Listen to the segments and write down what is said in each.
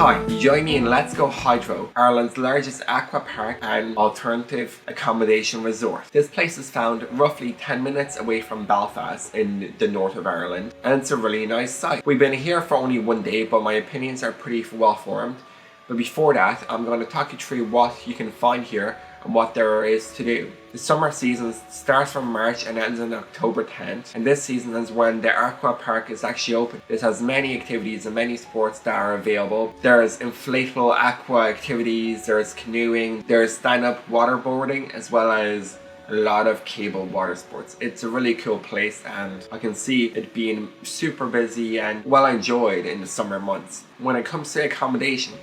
Hi, join me in Let's Go Hydro, Ireland's largest aqua park and alternative accommodation resort. This place is found roughly 10 minutes away from Belfast in the north of Ireland, and it's a really nice site. We've been here for only one day, but my opinions are pretty well formed. But before that, I'm going to talk you through what you can find here and what there is to do. The summer season starts from March and ends on October 10th, and this season is when the aqua park is actually open. It has many activities and many sports that are available. There's inflatable aqua activities, there's canoeing, there's stand-up waterboarding, as well as a lot of cable water sports. It's a really cool place, and I can see it being super busy and well enjoyed in the summer months. When it comes to accommodation,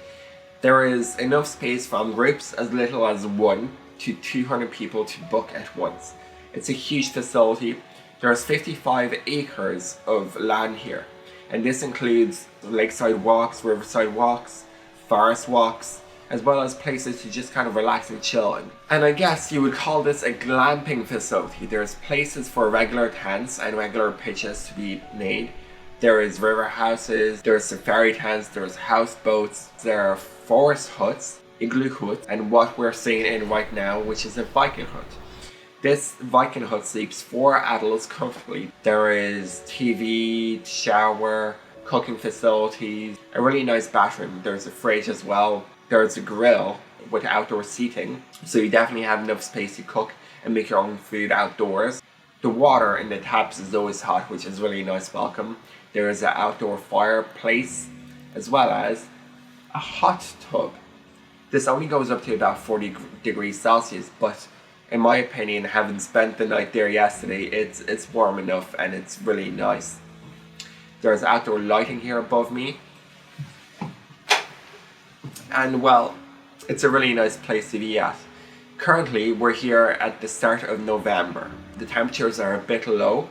there is enough space from groups as little as 1 to 200 people to book at once. It's a huge facility. There's 55 acres of land here, and this includes lakeside walks, riverside walks, forest walks, as well as places to just kind of relax and chill in. And I guess you would call this a glamping facility. There's places for regular tents and regular pitches to be made. There is river houses, there's safari tents, there's houseboats, there are forest huts, igloo huts, and what we're staying in right now, which is a Viking hut. This Viking hut sleeps 4 adults comfortably. There is TV, shower, cooking facilities, a really nice bathroom. There's a fridge as well. There's a grill with outdoor seating, so you definitely have enough space to cook and make your own food outdoors. The water in the taps is always hot, which is really nice welcome. There is an outdoor fireplace, as well as a hot tub. This only goes up to about 40 degrees Celsius, but in my opinion, having spent the night there yesterday, it's warm enough and it's really nice. There's outdoor lighting here above me. And well, it's a really nice place to be at. Currently, we're here at the start of November. The temperatures are a bit low.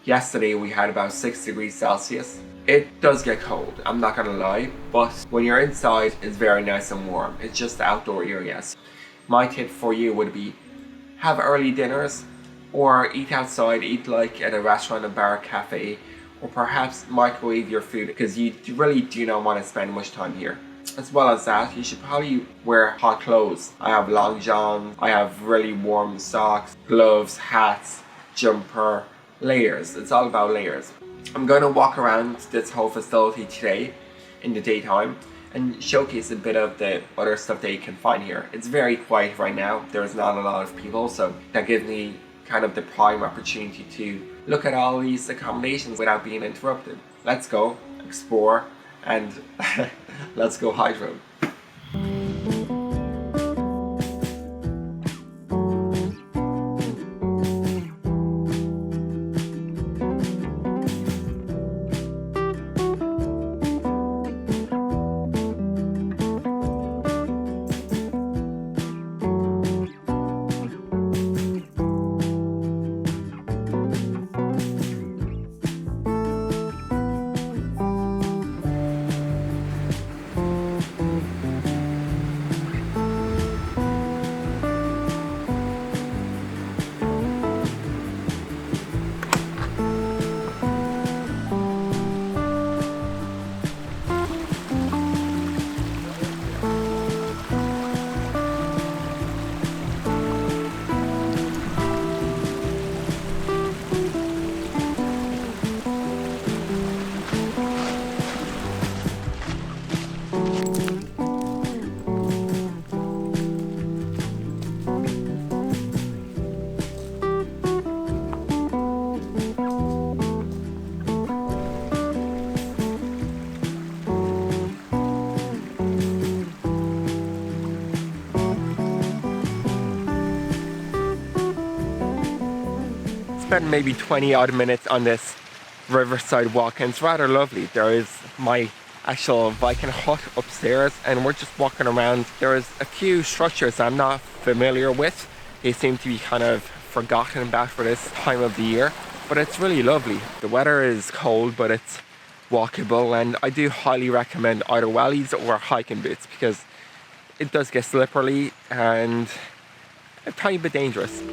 Yesterday we had about 6 degrees Celsius. It does get cold, I'm not gonna lie, but when you're inside, it's very nice and warm. It's just the outdoor areas. My tip for you would be have early dinners, or eat outside, eat like at a restaurant, a bar, cafe, or perhaps microwave your food, because you really do not want to spend much time here. As well as that, you should probably wear hot clothes. I have long johns, I have really warm socks, gloves, hats, jumper, layers. It's all about layers. I'm going to walk around this whole facility today in the daytime and showcase a bit of the other stuff that you can find here. It's very quiet right now. There's not a lot of people, so that gives me kind of the prime opportunity to look at all these accommodations without being interrupted. Let's go explore and let's go hydro. Spent maybe 20 odd minutes on this riverside walk, and it's rather lovely. There is my actual Viking hut upstairs, and we're just walking around. There is a few structures I'm not familiar with. They seem to be kind of forgotten about for this time of the year, but it's really lovely. The weather is cold, but it's walkable, and I do highly recommend either wellies or hiking boots, because it does get slippery and a tiny bit dangerous.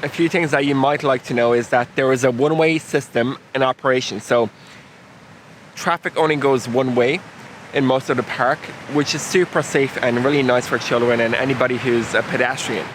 A few things that you might like to know is that there is a one-way system in operation. So traffic only goes one way in most of the park, which is super safe and really nice for children and anybody who's a pedestrian.